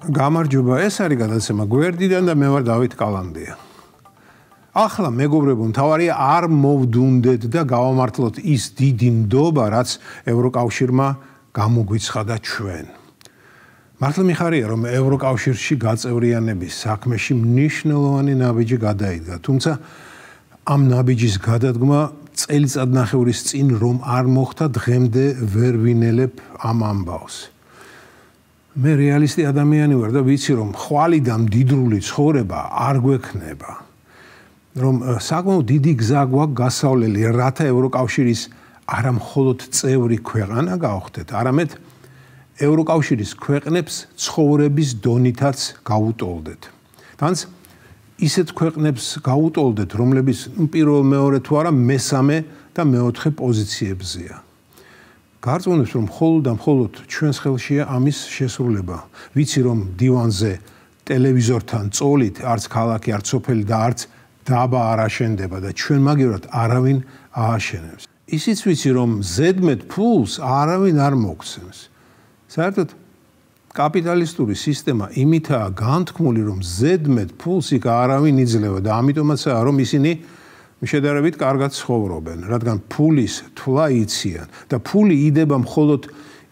გამარჯობა, ეს არის გადაცემა გვერდიდან და მე ვარ დავით კალანდია. ახლა მეგობრებო, მთავარია არ მოვდუნდეთ და გავამართლოთ ის დიდი ნდობა, რაც ევროკავშირმა გამოგვიცხადა ჩვენ. მართლა მიხარია, რომ ევროკავშირში გაწევრიანების საქმეში მნიშვნელოვანი ნაბიჯი გადაიდგა, თუმცა ამ ნაბიჯის გადადგმა წელიწადნახევრის წინ რომ არ მოხდა, დღემდე ვერ ვინელებ ამ ამბავს. მე რეალისტი ადამიანი ვარ და ვიცი, რომ ხვალი და მდიდრული ცხოვრება არ გვექნება. რომ საკმაოდ დიდი გზა გვაქვს გასავლელი, რათა ევროკავშირის არა მხოლოდ წევრი ქვეყანა გავხდეთ, არამედ ევროკავშირის ქვეყნებს ცხოვრების დონითაც გაუტოლდეთ. თანაც ისეთ ქვეყნებს გაუტოლდეთ, რომლებიც პირველ, მეორე თუ არა მესამე და მეოთხე პოზიციებზეა. გარწმუნებს, რომ მხოლოდ და მხოლოდ ჩვენს ხელშია ამის შესრულება. ვიცი, რომ დივანზე ტელევიზორთან წოლით არც ქალაქი, არც სოფელი და არც დაბა არ აშენდება და ჩვენ მაგივრად არავინ ააშენებს. ისიც ვიცი, რომ ზედმეტ ფულს არავინ არ მოგცემს. საერთოდ კაპიტალისტური სისტემა იმითაა განთქმული, რომ ზედმეტ ფულს იქ არავინ იძლევა და ამიტომაცაა, რომ ისინი შედარებით კარგად ცხოვრობენ, რადგან ფულის თვლა იციან და ფული იდება მხოლოდ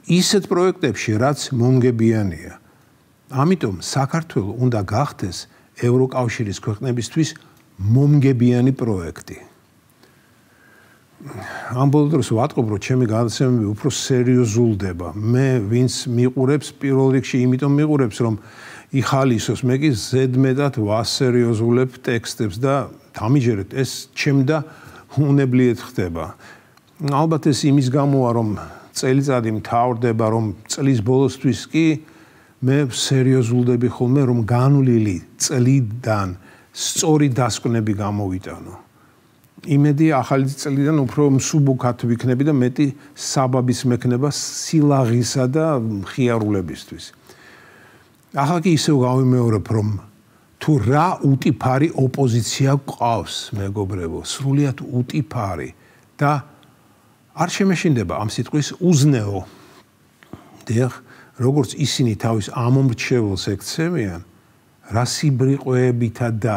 ისეთ პროექტებში, რაც მომგებიანია. ამიტომ საქართველო უნდა გახდეს ევროკავშირის ქვეყნებისთვის მომგებიანი პროექტი. ამ ბოლო დროს ვატყობ, რომ ჩემი გადაცემები უფრო სერიოზულდება. მე ვინც მიყურებს პირველ რიგში იმიტომ მიყურებს, რომ იხალისოს, მე კი ზედმეტად ვასერიოზულებ ტექსტებს და დამიჯერეთ, ეს ჩემდა უნებლიეთ ხდება. ალბათ ეს იმის გამოა, რომ წელიწადი მთავრდება, რომ წლის ბოლოსთვის კი მე სერიოზულდები ხოლმე, რომ განვლილი წლიდან სწორი დასკვნები გამოვიტანო. იმედია ახალი წლიდან უფრო მსუბუქად ვიქნები და მეტი საბაბის მექნება სილაღისა და ხიარულებისთვის. ახლა კი ისევ გავიმეორებ, რომ თუ რა უტიფარი ოპოზიცია გვყავს, მეგობრებო, სრულიად უტიფარი და არ შემეშინდება ამ სიტყვის უზნეო. დიახ, როგორც ისინი თავის ამომრჩეველს ექცევიან, რა სიბრიყვეებითა და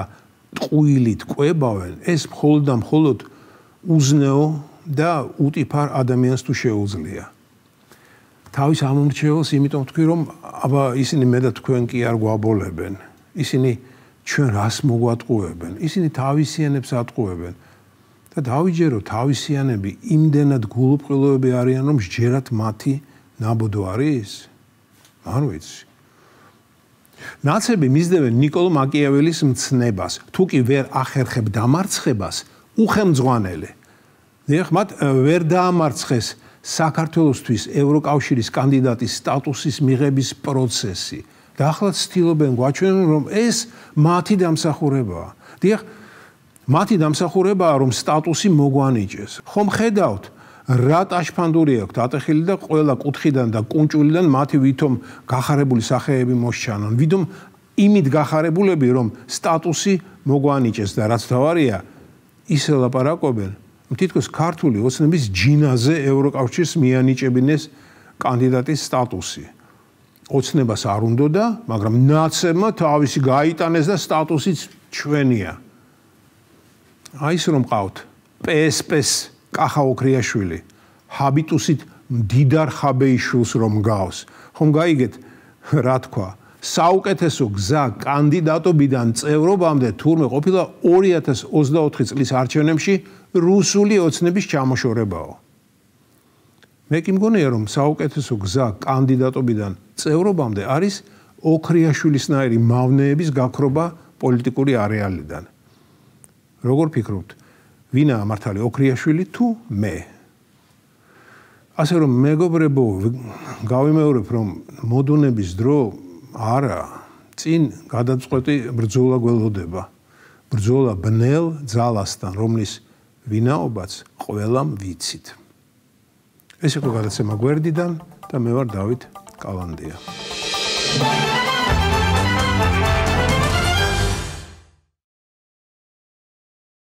ტყუილით ყვებავენ, ეს მხოლოდ და მხოლოდ უზნეო და უტიფარ ადამიანს თუ შეუძლია. თავის ამომრჩეველს იმიტომ თქვი, რომ აბა ისინი მე და თქვენ კი არ გვაბოლებენ. ისინი ჩვენ რას მოგვატყუებენ? ისინი თავისიანებს ატყუებენ. და დავიჯერო, თავისიანები იმდენად გულუბრყილოები არიან, რომ სჯერათ მათი ნაბოდო არის? არ ვიცი. ნაცები მისდევენ ნიკოლო მაკიაველის მცნებას, თუ კი ვერ ახერხებ დამარცხებას, უხელმძღვანელი. დიახ, მათ ვერ დაამარცხეს საქართველოსთვის ევროკავშირის კანდიდატის სტატუსის მიღების პროცესი. და ახლა ცდილობენ გვაჩვენონ, რომ ეს მათი დამსახურებაა. დიახ, მათი დამსახურებაა, რომ სტატუსი მოგვანიჭეს. ხომ ხედავთ, რა ტაშფანდური აქვთ ატეხილი და ყველა კუთხიდან და კუნჭულიდან მათი ვითომ გახარებული სახეები მოსჩანონ. ვითომ იმით გახარებულები, რომ სტატუსი მოგვანიჭეს და რაც თავარია, ისე ლაპარაკობენ, თითქოს ქართული ოცნების ჯინაზე ევროკავშირს მიანიჭებინეს კანდიდატის სტატუსი. ოცნებას არ უნდოდა, მაგრამ ნაცებმა თავისი გაიტანეს და სტატუსიც ჩვენია. აი ის რომ ყავთ PSP-ს კახა ოქრიაშვილი, ჰაბიტუსით მდიდარ ხაბეიშვილს რომ გავს. ხომ გაიგეთ რა თქვა? საუკეთესო გზა კანდიდატობიდან წევრობამდე თურმე ყოფილა 2024 წლის არჩევნებში რუსული ოცნების ჩამოშორებაო. მე კი მგონია, რომ საუკეთესო გზა კანდიდატობიდან წევრობამდე არის ოქრიაშვილისნაირი მავნეების გაქრობა პოლიტიკური არეალიდან. როგორ ფიქრობთ, ვინაა მართალი, ოქრიაშვილი თუ მე? ასე რომ მეგობრებო, გავიმეორებ, რომ მოდუნების დრო არა, წინ გადაწყვეტი ბრძოლა გველოდება. ბრძოლა ბნელ ძალასთან, რომლის ვინაობაც ყველამ ვიცით. ეს იყო გადაცემა გვერდიდან და მე ვარ დავით კალანდია.